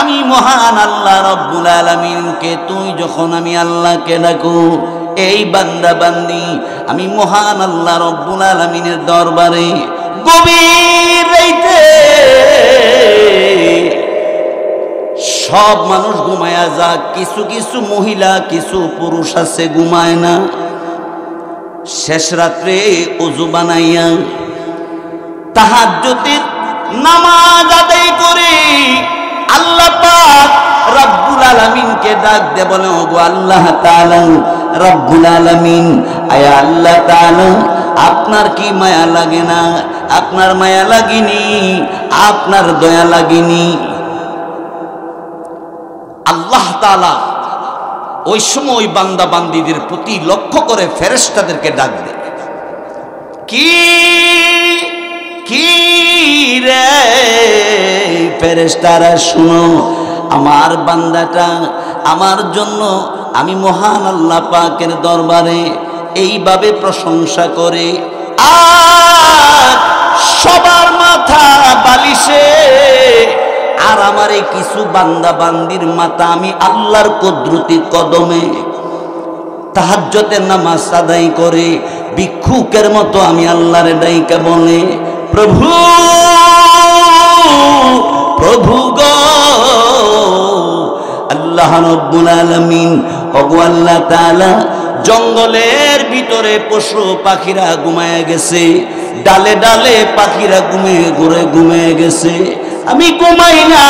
আমি মহান আল্লাহ রব্বুল আলামিনকে, তুই যখন আমি আল্লাহকে ডাকু, এই বান্দা বান্দি আমি মহান আল্লাহ রব্বুল আলামিনের দরবারে গভীর রাতে সব মানুষ ঘুমায়া যাক, কিছু কিছু মহিলা কিছু পুরুষ আছে ঘুমায় না, শেষ রাত্রে ওযু বানাইয়া তাহাজ্জুদের নামাজ আদায় করে আল্লাহ পাক রব্বুল আলামিনকে ডাক দে, বলে ওগো আল্লাহ তাআলা রব্বুল আলামিন, আয় আল্লাহ তাআলা আপনার কি মায়া লাগে না? আপনার মায়া লাগেনি? আপনার দয়া লাগেনি? আল্লাহ তাআলা ওই সময় বান্দা বান্দীদের প্রতি লক্ষ্য করে ফেরেশতাদেরকে ডাক দেয়, কি রে ফেরেশতারা শুনো, আমার বান্দাটা আমার জন্য আমি মহান আল্লাহ পাকের দরবারে এইভাবে প্রশংসা করে, আর সবার মাথা বালিশে, আর আমার এই কিছু বান্দা বান্দির মাথা আমি আল্লাহর কুদরতি কদমে তাহাজ্জুদের নামাজ আদায় করে ভিক্ষুকের মতো আমি আল্লাহর ডাইকা বলে, প্রভু প্রভু গো আল্লাহ রব্বুল আলামিন, ওগো আল্লাহ তাআলা, জঙ্গলের ভিতরে পশু পাখিরা ঘুমায় গেছে, ডালে ডালে পাখিরা ঘুমিয়ে গেছে, আমি ঘুমাই না,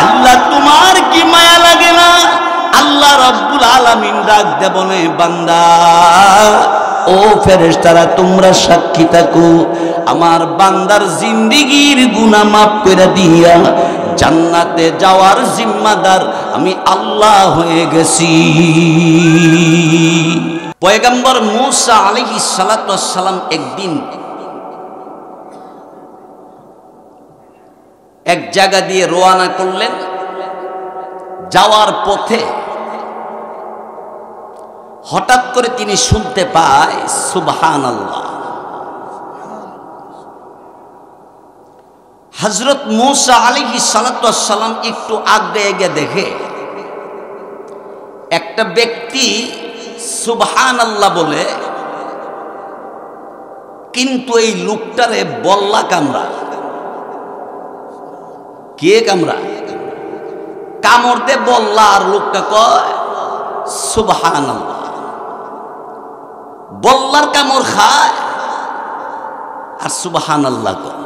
আল্লাহ তোমার কি মায়া লাগে না? আল্লাহ রব্বুল আলামিন ডাক দে বলে, বান্দা ও ফেরেশতারা তোমরা সাক্ষী থাকো, আমার বান্দার জিন্দেগীর গুনাহ মাফ করে দিয়া জান্নাতে যাওয়ার জিম্মাদার আমি আল্লাহ হয়ে গেছি। পয়গম্বর মূসা আলাইহিস সালাতু ওয়াস সালাম একদিন এক জায়গা দিয়ে রওনা করলেন, যাওয়ার পথে হঠাৎ করে তিনি শুনতে পায় সুবহানাল্লাহ। হযরত মূসা আলাইহিস সালাতু ওয়াস সালাম একটু আগে গিয়ে দেখে একটা ব্যক্তি সুবহানাল্লাহ বলে, কিন্তু এই লোকটারে বল্লা কামড়া। কে কামড়া? কামড় দে বল্লা, আর লোকটা কয় সুবহানাল্লাহ। বল্লার কামড় খায় আর সুবহানাল্লাহ কয়।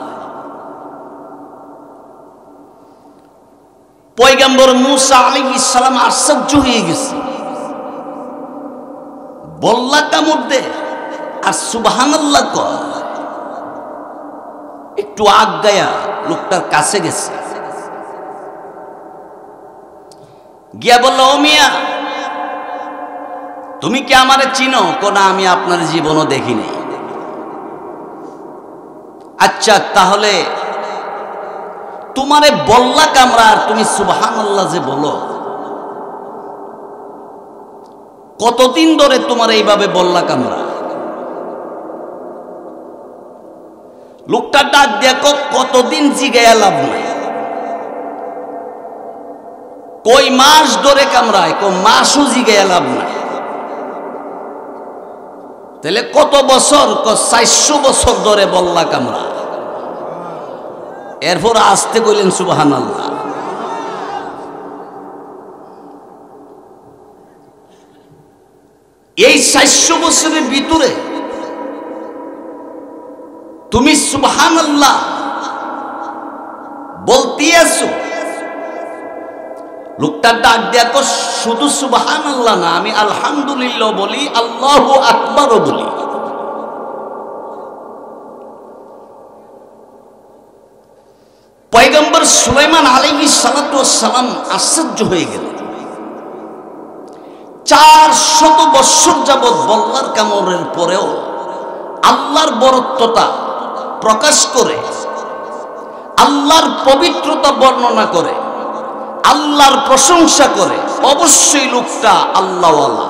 পয়গম্বর মূসা আলাইহিস সালাম আশ্চর্য হয়ে গেছে, বল্লা কামড় দে আর সুবহানাল্লাহ কয়। একটু আগায়া লোকটার কাছে গেছে, গিয়া বলল, ও মিয়া তুমি কি আমারে চিনো? কোনা আমি আপনার জীবনও দেখিনি। আচ্ছা তাহলে তোমারে বল্লা কামড়া আর তুমি সুবহানাল্লাহ যে বলো, কতদিন ধরে তোমার এইভাবে বল্লা কামড়া? লোকটা ডাক দেখো, কতদিন জিগায়া লাভ নাই, কই মাস ধরে কামড়ায়, কই মাসও জিগায়া লাভ নাই, তাহলে কত বছর? 400 বছর ধরে বল্লা কামড়া। এরপর আসতে কইলেন সুবহানাল্লাহ। এই 400 বছরের ভিতরে তুমি সুবহানাল্লাহ বলতে আছো? লোকটা ডাক দেখো, শুধু সুবহানাল্লাহ না, আমি আলহামদুলিল্লাহ বলি, আল্লাহু আকবারও বলি। পয়গম্বর সুলাইমান আলাইহিস সালাতু ওয়াস সালাম আশ্চর্য হয়ে গেলেন। 400 বছর যাবৎ বল্লার কামড়ের পরেও আল্লাহর বরত্বতা প্রকাশ করে, আল্লাহর পবিত্রতা বর্ণনা করে, আল্লাহর প্রশংসা করে, অবশ্যই লোকটা আল্লাহওয়ালা।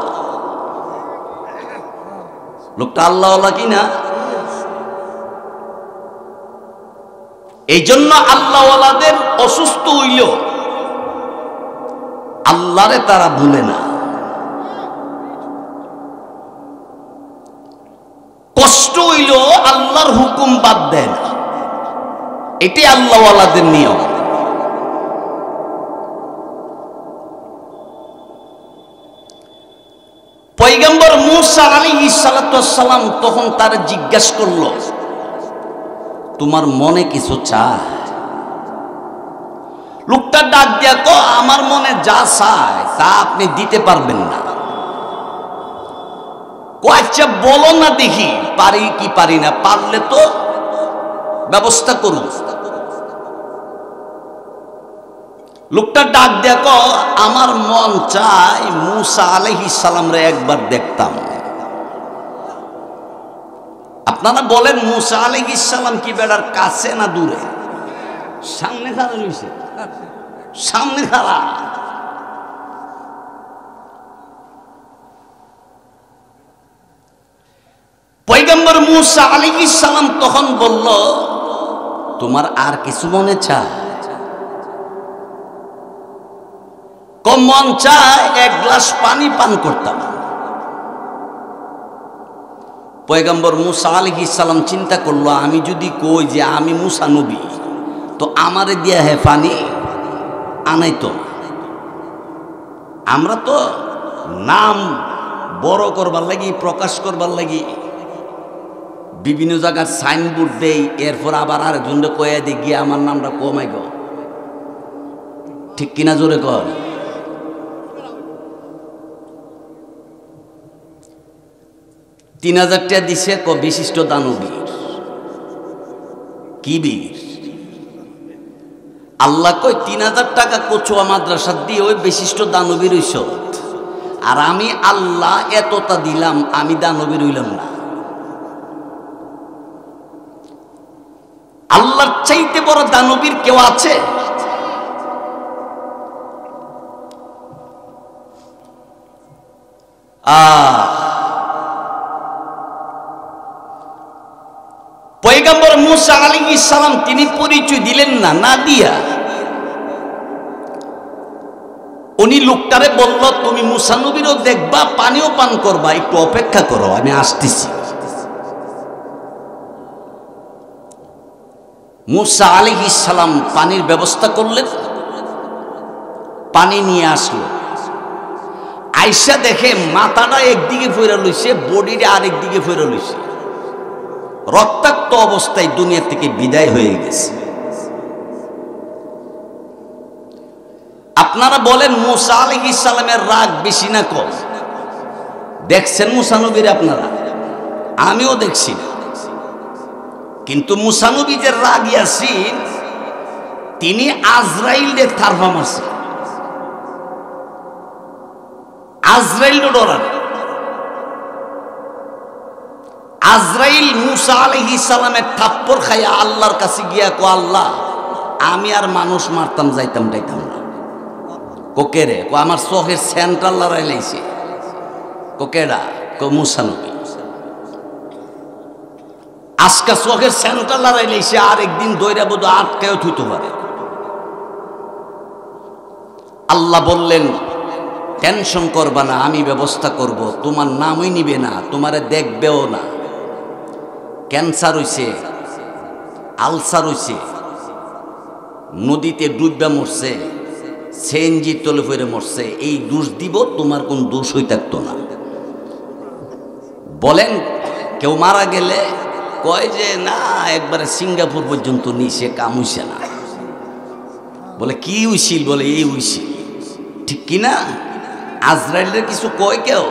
লোকটা আল্লাহওয়ালা কিনা? এই জন্য আল্লাহওয়ালাদের অসুস্থ হইল আল্লাহরে তারা ভুলে না। কষ্ট হইল আল্লাহর হুকুম বাদ দেয় না, এটাই আল্লাহওয়ালাদের নিয়ম। পয়গম্বর মূসা আলাইহিস সালাতু ওয়াস সালাম তখন তার জিজ্ঞাসা করলো, তোমার মনে কিছু চায়? লোকটা ডাক দিয়া কো, আমার মনে যা চায় তা আপনি দিতে পারবেন না। আচ্ছা বলো না দেখি, পারি কি পারি না, পারলে তো ব্যবস্থা করুন। লোকটা ডাক দিয়া কো, আমার মন চায় মূসা আলাইহিস সালামরে একবার দেখতাম। আপনারা বলেন মূসা আলাইহিস সালাম কি বেড়ার কাছে না দূরে? সামনে খাড়া রইছে, সামনে খাড়া। পয়গম্বর মূসা আলাইহিস সালাম তখন বলল, তোমার আর কিছু মনে চায়? কম মন চায় এক গ্লাস পানি পান করতাম। পয়গম্বর মূসা আলাইহিস সালাম চিন্তা করলো, আমি যদি কই যে আমি মূসা নবী, তো আমারে দিয়া হে পানি আনাই তো। আমরা তো নাম বড় করবার লাগি, প্রকাশ করবার লাগি বিভিন্ন জায়গার সাইনবোর্ড দেই, এরপর আবার আরেকজনকে কয়ে দিই গিয়ে আমার নামটা কমাই গো। ঠিক কিনা জোরে কর? 3000 টাকা দিছে ক বিশিষ্ট দানবীর। কি বীর? আল্লাহ কই 3000 টাকা কচুয়া মাদ্রাসা দিয়ে ওই বিশিষ্ট দানবীর হইছ, আর আমি আল্লাহ এতটা দিলাম, আমি দানবীর হইলাম না। আল্লাহর চাইতে বড় দানবীর কেউ আছে? পয়গম্বর মূসা আলাইহিস সালাম তিনি পরিচয় দিলেন না, না দিয়া উনি লোকটারে বলল, তুমি মূসা নবীরও দেখবা, পানিও পান করবা, একটু অপেক্ষা করো, আমি আসতেছি। মূসা আলাইহিস সালাম পানির ব্যবস্থা করলেন, পানি নিয়ে আসলো। আইসা দেখে মাথাটা একদিকে ফেরা লইছে, বডিটা আরেক দিকে ফেরা লইছে, রক্তাক্ত অবস্থায় দুনিয়া থেকে বিদায় হয়ে গেছে। আপনারা বলেন মূসা আলাইহিস সালামের রাগ বেশি না কম? দেখছেন মূসা নবীর আপনারা? আমিও দেখছি না, কিন্তু মূসা নবী যে রাগী আছেন, তিনি আজরাইলের থারফা মারছেন। আজরাইল ডরান। আজরাইল মূসা আলাইহিস সালামের থাপ্পড় খাইয়া আল্লাহর কাছে গিয়া কো, আল্লাহ আমি আর মানুষ মারতাম যাইতাম না। কোকেরে কো, আমার চোখের সেন্ট্রাল লড়াই লাইছে। কোকেরা কো, মূসা নবী। আজকা চোখের সেন্ট্রাল লড়াই লাইছে, আর একদিন দইরা বোধ আটকায়ও থুইতে পারে। আল্লাহ বললেন, টেনশন করবা না, আমি ব্যবস্থা করব, তোমার নামই নিবে না, তোমারে দেখবেও না। ক্যান্সার হইছে, আলসার হইছে, নদীতে ডুববা মরছে, সিএনজি তলে ফিরে মরছে, এই দোষ দিব, তোমার কোন দোষ হই থাকতো না। বলেন কেউ মারা গেলে কয় যে না, একবারে সিঙ্গাপুর পর্যন্ত নিছে, কাম হইছে না। বলে কি হইছিল? বলে এই হইছিল। ঠিক কিনা? আজরাইলের কিছু কয় কেউ?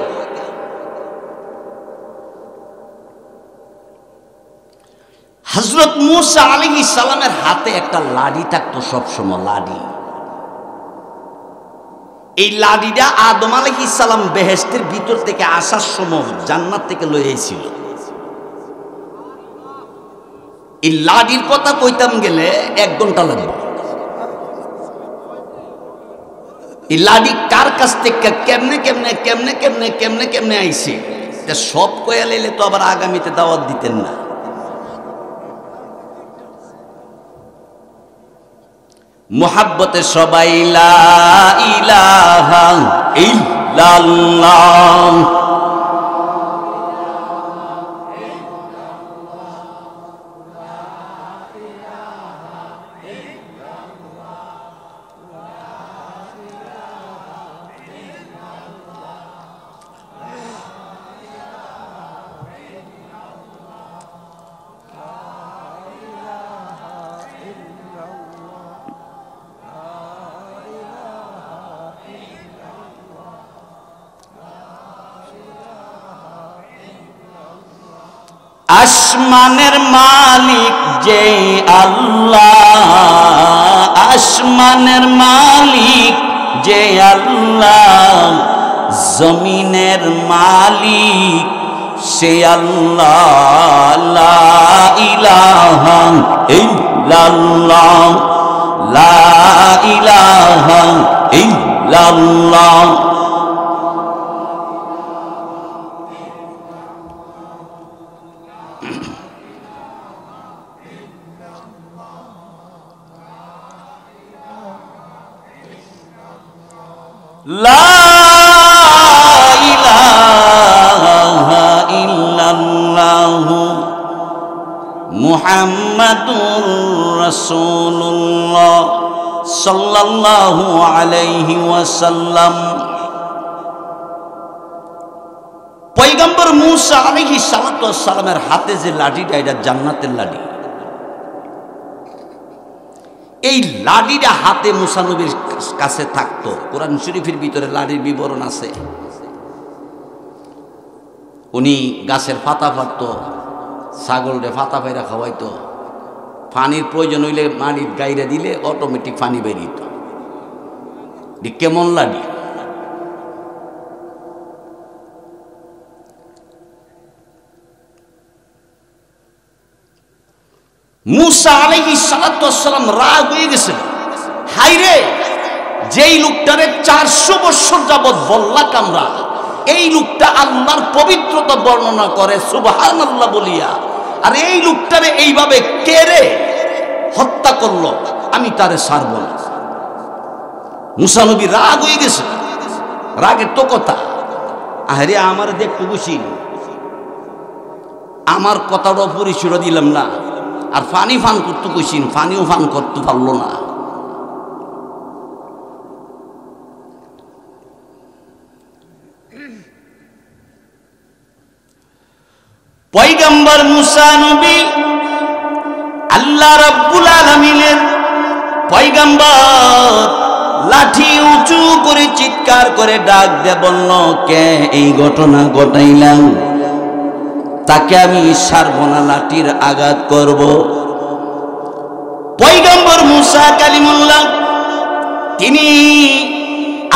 হযরত মূসা আলাইহিস সালামের হাতে একটা লাঠি থাকতো সবসময়, লাঠি। এই লাঠিটা আদম আলাইহিস সালাম বেহেশতের ভিতর থেকে আসার সময় জান্নাত থেকে লয়ে আইছিল। এই লাঠির কথা কইতাম গেলে 1 ঘন্টা লাগবে। এই লাঠি কার কাছ থেকে কেমনে কেমনে কেমনে কেমনে কেমনে কেমনে আইছে, এটা সব কয়া লাইলে তো আবার আগামীতে দাওয়াত দিতেন না। মুহাব্বতে সবাই লা ইলাহা ইল্লাল্লাহ। আসমানের মালিক যে আল্লাহ, আসমানের মালিক যে আল্লাহ, জমিনের মালিক সে আল্লাহ। লা ইলাহা ইল্লাল্লাহ, লা ইলাহা ইল্লাল্লাহ। লা ইলাহা ইল্লাল্লাহ মুহাম্মাদুর রাসূলুল্লাহ সাল্লাল্লাহু আলাইহি ওয়াসাল্লাম। পয়গম্বর মূসা আলাইহিস সালাতু ওয়াস সালামের হাতে যে লাঠিটা, এটা জান্নাতের লাঠি। এই লাঠিটা হাতে মূসা নবীর কাছে থাকতো। কোরআন শরীফের ভিতরে লাঠির বিবরণ আছে। উনি গাছের পাতা ফাটতো, ছাগলরে পাতা পায়রা খাওয়াইতো, পানির প্রয়োজন হইলে মাটির গাইরা দিলে অটোমেটিক পানি বেরিত। কেমন লাঠি! মূসা আলাইহিস সালাতু ওয়াস সালাম রাগ হয়ে গেছেন। হায়রে, যেই লোকটারে 400 বছর যাবত বল্লা কামরা, এই লোকটা আল্লাহর পবিত্রতা বর্ণনা করে সুবহানাল্লাহ বলিয়া, আর এই লোকটারে এইভাবে কেড়ে হত্যা করলো, আমি তারে ছাড়ব না। মূসা নবী রাগ হয়ে গেছে। রাগের তো কথা, আরে আমার দেখতে বসি, আমার কথাটাও পরিচয় দিলাম না, আর পানি ফান করতে কইছিন, পানিও ফান করতে পারলো না। পয়গম্বর মূসা নবী আল্লাহ রাব্বুল আলামিনের পয়গম্বর লাঠি উঁচু করে চিৎকার করে ডাক দিয়ে বলল, কে এই ঘটনা ঘটাইলাম? তাকে আমি ছাড়ব না, লাঠির আঘাত করব। পয়গম্বর মূসা কালিমুল্লাহ, তিনি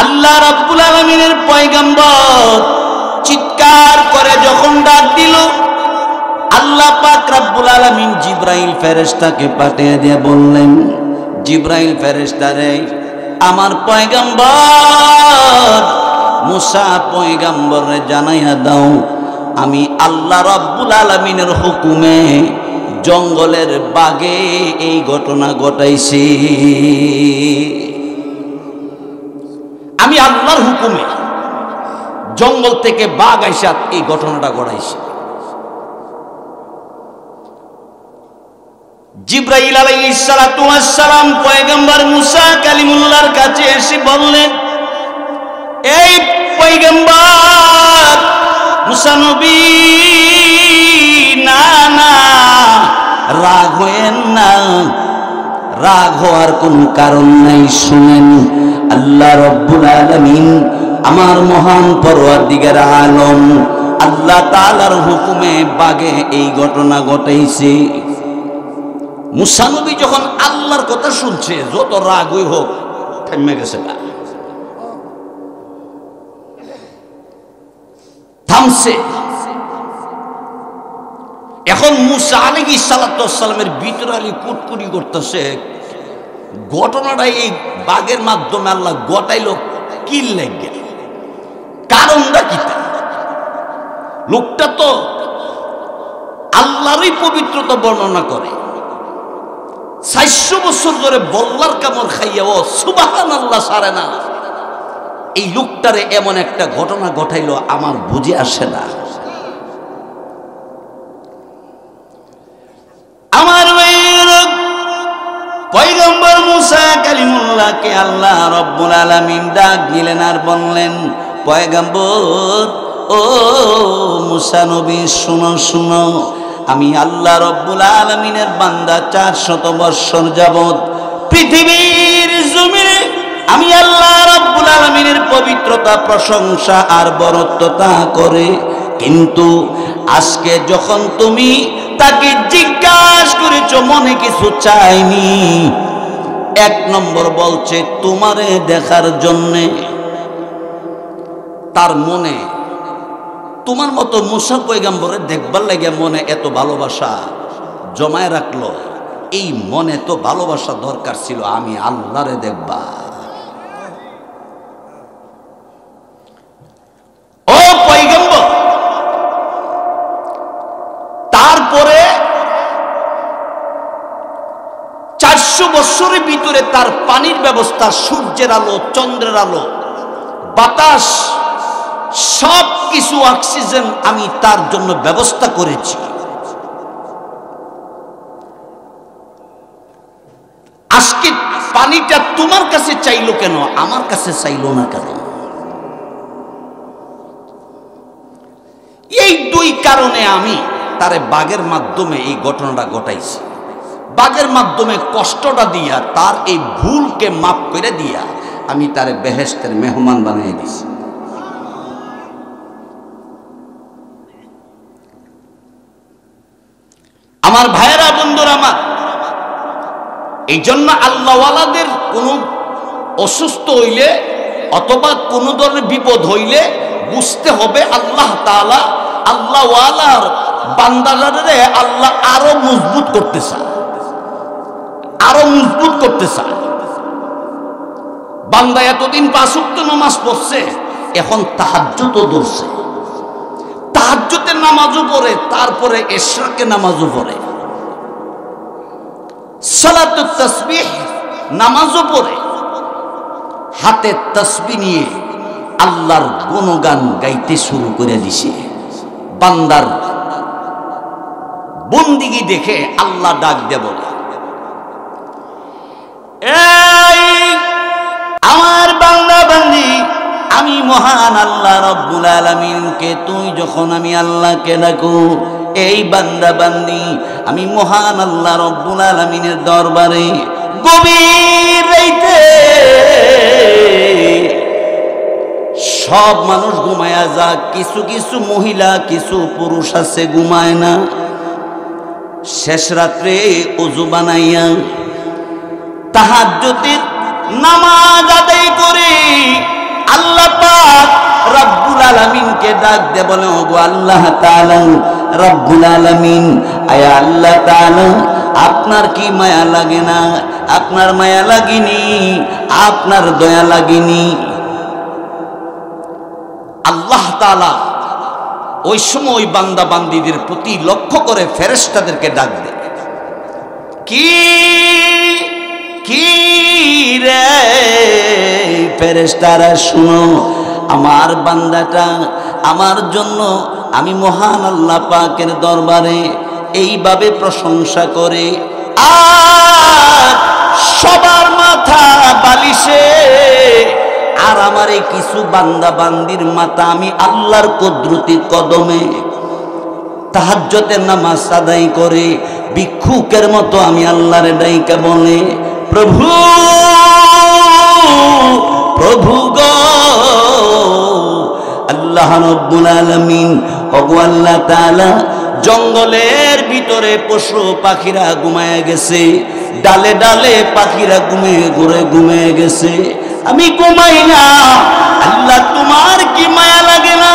আল্লাহ রাব্বুল আলামিনের পয়গম্বর, চিৎকার করে যখন ডাক দিল, আল্লাহ পাক রাব্বুল আলামিন জিবরাইল ফেরেশতাকে পাঠিয়ে দিয়ে বললেন, জিবরাইল ফেরেশতা রে, আমার পয়গম্বর মূসা পয়গম্বরে জানাইয়া দাও, আমি আল্লাহ রাব্বুল আলামিনের হুকুমে জঙ্গলের বাগে এই ঘটনা ঘটাইছি। আমি আল্লাহর হুকুমে জঙ্গল থেকে বাঘ আইসা এই ঘটনাটা ঘটাইছি। জিবরাইল আলাইহিস সালাতু ওয়াস সালাম পয়গম্বর মূসা কালিমুল্লাহর কাছে এসে বললেন, এই পয়গম্বর মূসা নবী, না না, রাগ হয়েন না, রাগ হওয়ার কোন কারণ নাই। শুনেন, আল্লাহ রাব্বুল আলামিন, আমার মহান পরওয়ারদিগার আলম আল্লাহ তাআলার হুকুমে বাগে এই ঘটনা ঘটাইছে। মূসা নবী যখন আল্লাহর কথা শুনছে, যত রাগই হোক থেমে গেছে, থামছে। এখন মূসা আলাইহিস সালাতু ওয়াস সালামের ভিতরে আলী কুটকুটি করতেছে। ঘটনাটা এই বাঘের মাধ্যমে আল্লাহ ঘটাইল কি লাগে, কারণটা কি? লোকটা তো আল্লাহরই পবিত্রতা বর্ণনা করে, 400 বছর ধরে বল্লার কামড় খাইয়া ও সুবহানাল্লাহ সারে না। এই লোকটারে এমন একটা ঘটনা ঘটাইলো আমার বুঝে আসে না। আমার পয়গম্বর মুসা কালিমুল্লাহকে আল্লাহ রব্বুল আলামিন ডাক দিলেন আর বললেন, পয়গম্বর ও মুসা নবী শুনো শুনো, আমি আল্লাহ রব্বুল আলামিনের বান্দা 400 বৎসর যাবত পৃথিবীর জমিনে আমি আল্লাহ রব্বুল আলামিনের পবিত্রতা প্রশংসা আর বরত্বতা করে, কিন্তু আজকে যখন তুমি তাকে জিজ্ঞাসা করেছো মনে কিছু চাইনি। 1 নম্বর বলছে তোমারে দেখার জন্যে, তার মনে তোমার মতো মুসা পয়গম্বরের দেখবার লাগে মনে এত ভালোবাসা জমায় রাখলো। এই মনে তো ভালোবাসা দরকার ছিল আমি আল্লাহরে দেখবা। ও পয়গম্বর, তারপরে 400 বছরের ভিতরে তার পানির ব্যবস্থা, সূর্যের আলো, চন্দ্রের আলো, বাতাস, সব কিছু অক্সিজেন আমি তার জন্য ব্যবস্থা করেছি। আজকে পানিটা তোমার কাছে চাইলো কেন, আমার কাছে চাইলো না কেন? এই 2 কারণে আমি তারে বাঘের মাধ্যমে এই ঘটনাটা ঘটাইছি। বাঘের মাধ্যমে কষ্টটা দিয়া, তার এই ভুলকে মাফ করে দিয়া আমি তারে বেহেশতের মেহমান বানিয়ে দিছি। আমার ভাইয়েরা, বন্ধুরা আমার, এই জন্য আল্লাহওয়ালাদের কোনো অসুস্থ হইলে অথবা কোনো ধরনের বিপদ হইলে বুঝতে হবে আল্লাহ তাআলা আল্লাহওয়ালার বান্দারে আল্লাহ আরো মজবুত করতে চায়, আরো মজবুত করতে চায়। বান্দা এতদিন 5 ওয়াক্ত নামাজ পড়ছে, এখন তাহাজ্জুদও ধরছে, তাহাজ্জুদের নামাজও পড়ে, তারপরে ইশরাকের নামাজও পড়ে, সালাতুত তাসবিহ নামাজও পড়ে, হাতে তাসবিহ নিয়ে আল্লাহর গুণগান গাইতে শুরু করে দিছে। বান্দার বন্দিগি দেখে আল্লাহ ডাক দিয়ে বলে, এই আমার বান্দা বান্দি, আমি মহান আল্লাহ রব্বুল আলামিনকে, তুই যখন আমি আল্লাহকে ডাকো, এই বান্দা বান্দি আমি মহান আল্লাহ রব্বুল আলামিনের দরবারে গভীর রাতে সব মানুষ ঘুমায়া যাক, কিছু কিছু মহিলা কিছু পুরুষ আছে ঘুমায় না, শেষ রাত্রে ওযু বানাইয়া তাহাজ্জুদের নামাজ আদায় করে আল্লাহ পাক রব্বুল আলামিনকে ডাক দে বলে, ওগো আল্লাহ তাআলা রব্বুল আলামিন, আয়া আল্লাহ তাআলা আপনার কি মায়া লাগে না? আপনার মায়া লাগেনি, আপনার দয়া লাগেনি? আল্লাহ তাআলা ওই সময় ওই বান্দা বান্দীদের প্রতি লক্ষ্য করে ফেরেশতাদেরকে ডাক দেয়, কি কি রে ফেরেশতারা শুনো, আমার বান্দাটা আমার জন্য আমি মহান আল্লাহ পাকের দরবারে এইভাবে প্রশংসা করে, আর সবার মাথা বালিশে, আর আমার এই কিছু বান্দা বান্দির মাথা আমি আল্লাহর কুদরতি কদমে তাহাজ্জুদের নামাজ আদায় করে ভিক্ষুকের মতো আমি আল্লাহরে ডাইকা বলে, প্রভু প্রভু গো আল্লাহ রব্বুল আলামিন, ওগো আল্লাহ তাআলা, জঙ্গলের ভিতরে পশু পাখিরা ঘুমায় গেছে, ডালে ডালে পাখিরা ঘুমিয়ে গেছে, আমি ঘুমাই না, আল্লাহ তোমার কি মায়া লাগে না?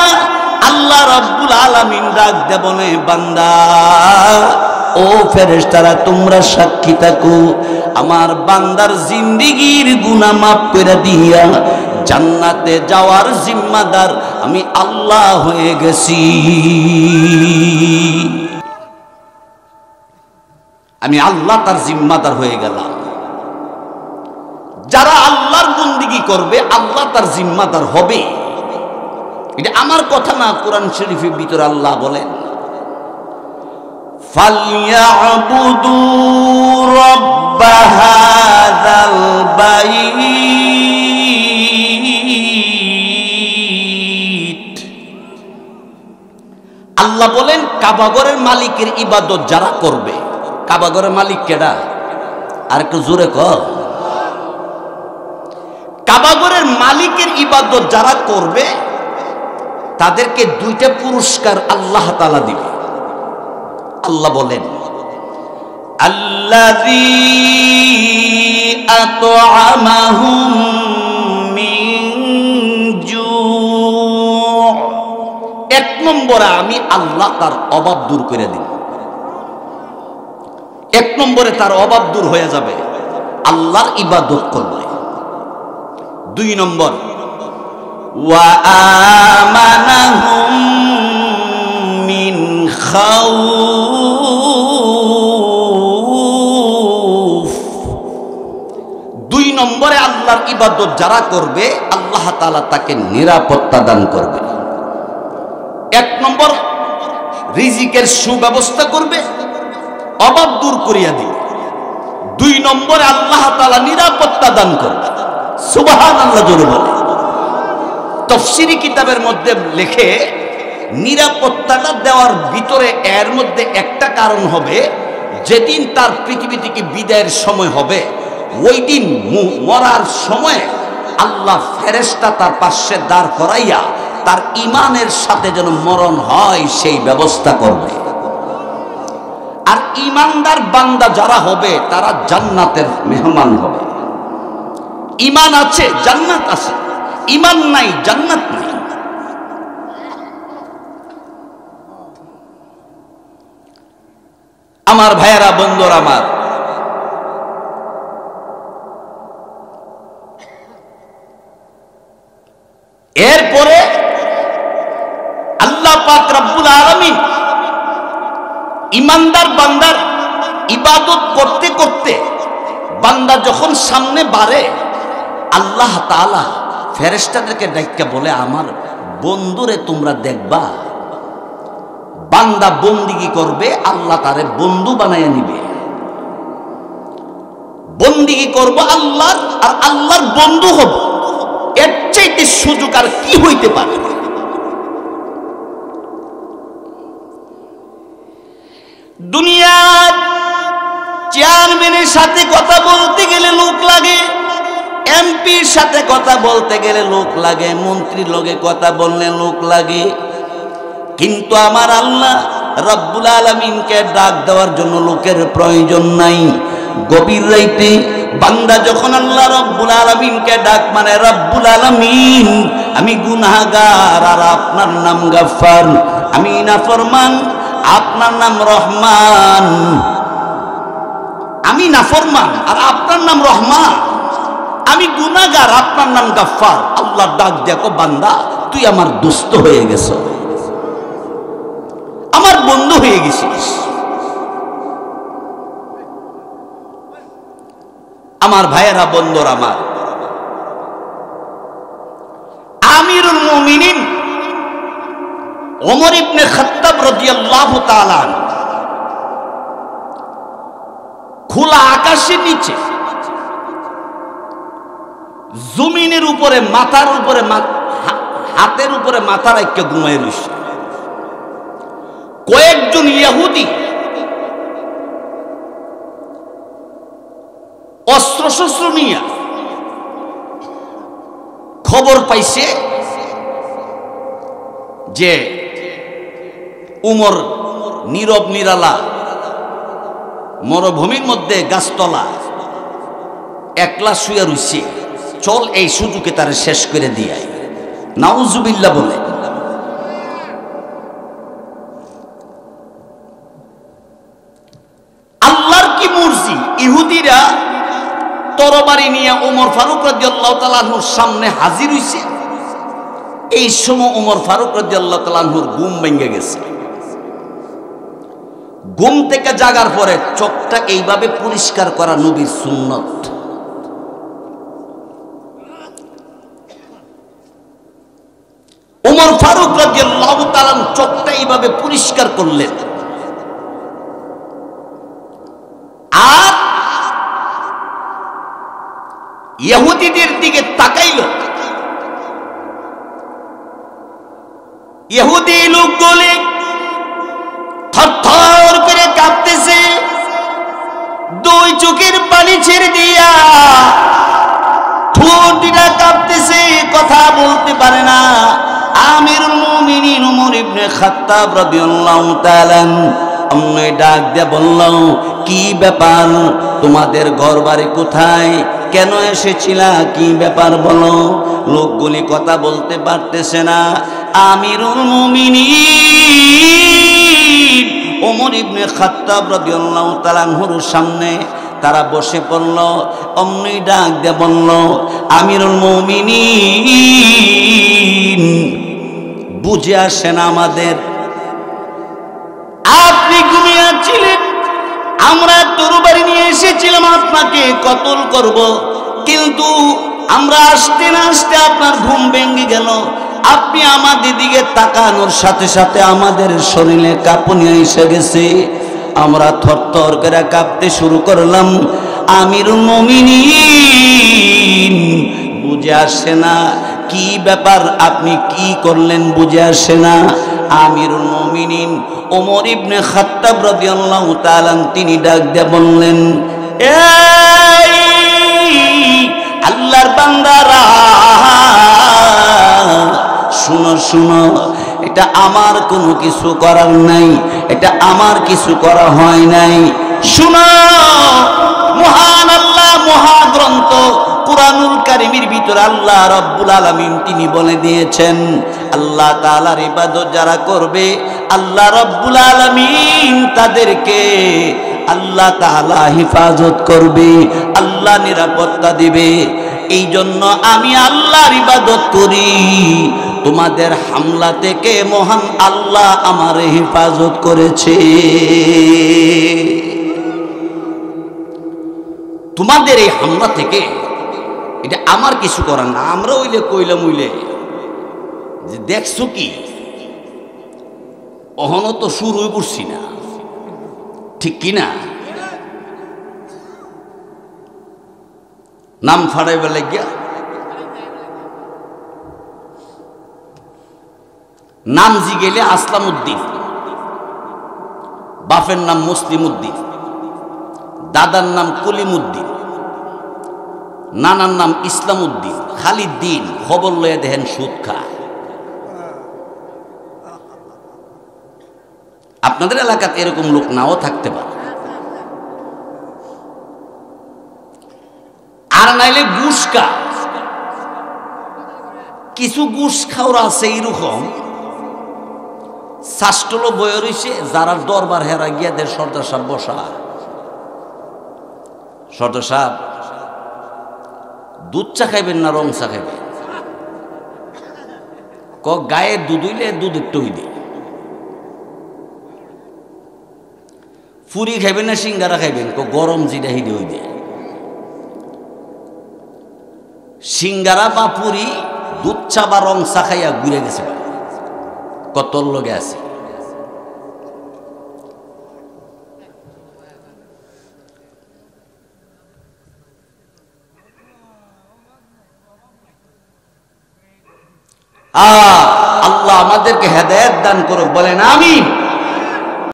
আল্লাহ রব্বুল আলামিন ডাক দে বলে, বান্দা ও ফেরেশতারা তোমরা সাক্ষী থাকো, আমার বান্দার জিন্দেগীর গুনাহ মাফ করে দিয়া জান্নাতে যাওয়ার জিম্মাদার আমি আল্লাহ হয়ে গেছি। আমি আল্লাহ তার জিম্মাদার হয়ে গেলাম। যারা আল্লাহর বন্দেগী করবে আল্লাহ তার জিম্মাদার হবে। এটা আমার কথা না, কোরআন শরীফের ভিতরে আল্লাহ বলেন, ফালইয়াবুদু রাব্ব হাযাল বাইত। আল্লাহ বলেন কাবাগরের মালিকের ইবাদত যারা করবে। কাবাগরের মালিক কেডা? আর একটু জোরে কর। কাবাগরের মালিকের ইবাদত যারা করবে তাদেরকে দুইটা পুরস্কার আল্লাহ তাআলা দিবে। আল্লাহ বলেন, আল্লাযী আত'আমাহুম মিন জু'। এক নম্বরে আমি আল্লাহ তার অভাব দূর করে দিই। এক নম্বরে তার অভাব দূর হয়ে যাবে আল্লাহর ইবাদত করলে। দুই নম্বর, ওয়া আমানাহুম মিন খাউফ। দুই নম্বরে আল্লাহর ইবাদত যারা করবে আল্লাহ তাআলা তাকে নিরাপত্তা দান করবে। এক নম্বর রিজিকের সুব্যবস্থা করবে, অভাব দূর করিয়া দিবে। দুই নম্বরে আল্লাহ তাআলা নিরাপত্তা দান করবে। সুবহানাল্লাহ জোরে বলে। তাফসীরি কিতাবের মধ্যে লেখে, নিরাপত্তাটা দেওয়ার ভিতরে এর মধ্যে একটা কারণ হবে, যেদিন তার পৃথিবী থেকে বিদায়ের সময় হবে ওই দিন মরার সময় আল্লাহ ফেরেশতা তার পাশে দাঁড় করাইয়া তার ঈমানের সাথে যেন মরণ হয় সেই ব্যবস্থা করবে। আর ঈমানদার বান্দা যারা হবে তারা জান্নাতের মেহমান হবে। ঈমান আছে জান্নাত আছে, ঈমান নাই জান্নাত নাই। আমার ভাইয়েরা, বন্ধুরা আমার, এরপরে আল্লাহ পাক রব্বুল আলামিন ঈমানদার বান্দার ইবাদত করতে করতে বান্দা যখন সামনে বাড়ে আল্লাহ তাআলা ফেরেশতাদেরকে ডাইকা বলে, আমার বন্ধুরে তোমরা দেখবা। বান্দা বন্দিগি করবে, আল্লাহ তারে বন্ধু বানাইয়া নিবে। বন্দিগি করব আল্লাহর, আর আল্লাহর বন্ধু হব। এর চাইতে সুযোগ আর কি হইতে পারে? দুনিয়ার চেয়ারম্যানের সাথে কথা বলতে গেলে লোক লাগে, এমপির সাথে কথা বলতে গেলে লোক লাগে, মন্ত্রীর লগে কথা বললে লোক লাগে। কিন্তু আমার আল্লাহ রব্বুল আলামিনকে ডাক দেওয়ার জন্য লোকের প্রয়োজন নাই। গভীর রাইতে বান্দা যখন আল্লাহ রব্বুল আলামিনকে ডাক মানে, রব্বুল আলামিন আমি গুনাহগার আর আপনার নাম গাফফার, আমি নাফরমান আপনার নাম রহমান। আমি নাফরমান আর আপনার নাম রহমান, আমি গুনাহগার আপনার নাম গাফফার। আল্লাহ ডাক দেখো, বান্দা তুই আমার দোস্ত হয়ে গেছ, আমার বন্ধু হয়ে গেছিস। আমার ভাইয়েরা, বন্ধুরা আমার, আমিরুল মুমিনিন ওমর ইবনে খাত্তাব রাদিয়াল্লাহু তাআলা খোলা আকাশের নিচে জমিনের উপরে মাথার উপরে হাতের উপরে মাথা রাখতে ঘুমায় রইছে। কয়েকজন ইহুদি অস্ত্র শস্ত্র নিয়ে খবর পাইছে যে উমর নীরব নিরালা মরুভূমির মধ্যে গাছতলা একলা শুয়ে রইছে, চল এই সুযোগে তারে শেষ করে দিয়াই। নাউজুবিল্লাহ বলে। আল্লাহর কি মর্জি, ইহুদিরা তরবারি নিয়ে ওমর ফারুক রাদিয়াল্লাহু তাআলা আনহুর সামনে হাজির হইছে। এই সময় ওমর ফারুক রাদিয়াল্লাহু তাআলা আনহুর ঘুম ভেঙে গেছে। ঘুম থেকে জাগার পরে চোখটা এইভাবে পরিষ্কার করা নবীর সুন্নত। ওমর ফারুক রাদিয়াল্লাহু তাআলা চোখটা এইভাবে পরিষ্কার করলেন, আর ইহুদিদের দিকে তাকাইল। ইহুদি লোকগুলি থরথর করে কাঁপতেছে, দুই চোখের পানি ছেড়ে দিয়া ঠোঁট দুটা কাঁপতেছে, কথা বলতে পারে না। আমিরুল মুমিনিন ওমর ইবনে খাত্তাব রাদিয়াল্লাহু তাআলা অমনে ডাক দিয়ে বলল, কি ব্যাপার, তোমাদের ঘর বাড়ি কোথায়, কেন এসেছিলা, কি ব্যাপার বলো। লোকগুলি কথা বলতে পারতেছে না। আমিরুল মুমিনিন ওমর ইবনে খাত্তাব রাদিয়াল্লাহু তাআলা আনহুর সামনে তারা বসে পড়ল। অমনি ডাক দিয়ে বলল, আমিরুল মুমিনিন, বুঝে আসে না আমাদের, আপনি ঘুমিয়েছিলেন, আমরা তরবারি নিয়ে এসেছিলাম আপনাকে কতল করব, কিন্তু আমরা আসতে না আসতে আপনার ঘুম ভেঙে গেল। আপনি আমাদের দিকে তাকানোর সাথে সাথে আমাদের শরীরে কাঁপুনি এসে গেছে, আমরা থরথর করে কাঁপতে শুরু করলাম। আমিরুল মুমিনিন, বুঝে আসে না কি ব্যাপার, আপনি কি করলেন, বুঝে আসে না। আমিরুল মুমিনিন ওমর ইবনে খাত্তাব রাদিয়াল্লাহু তাআলা তিনি ডাক দিয়ে বললেন, এই আল্লাহর বান্দারা, শুনো শুনো, এটা আমার কোনো কিছু করার নাই, এটা আমার কিছু করা হয় নাই। শুনো, মহান আল্লাহ মহাগ্রন্থ কুরআনুল কারীমের ভিতরে আল্লাহ রাব্বুল আলামিন তিনি বলে দিয়েছেন, আল্লাহ তাআলার ইবাদত যারা করবে আল্লাহ রাব্বুল আলামিন তাদেরকে আল্লাহ তাআলা হেফাজত করবে, আল্লাহ নিরাপত্তা দিবে। এই জন্য আমি আল্লাহর ইবাদত করি, তোমাদের হামলা থেকে মহান আল্লাহ আমার হেফাজত করেছে। তোমাদের এই হামলা থেকে এটা আমার কিছু করার না। আমরা ওইলে কইলাম উইলে যে দেখছো কি, অহনো তো শুরুই করছি না, ঠিক কিনা? নাম ফাড়াইবে লাগিয়া, নাম জিগেলে আসলাম উদ্দিন, বাপের নাম মুসলিম উদ্দিন, দাদার নাম কলিম উদ্দিন, নানার নাম ইসলাম উদ্দিন, খালিদ দিন, খবর লয়ে দেখেন সুদ খায়। আপনাদের এলাকাতে এরকম লোক নাও থাকতে পারে, আর নাইলে গুসকা, কিছু গুস খাওয়া আছে এইরকম শাস্টলো বয়ে রয়েছে, যারা দরবার হেরা গিয়া দের সর্দার সাহেব বসা, সর্দার সাহেব দুধ চা খাইবেন না রং চা খাইবেন, ক গায়ে দুধ হইলে দুধের টই দে, ফুরি খাইবেন না সিঙ্গারা খাইবেন, ক গরম জিরা হিদে হই দে। সিঙ্গারা বা পুরি, দুধ চা বা রং চা খাইয়া ঘুরে গেছে, কত লগে আছে। আল্লাহ আমাদেরকে হেদায়েত দান করুক, বলেন আমিন।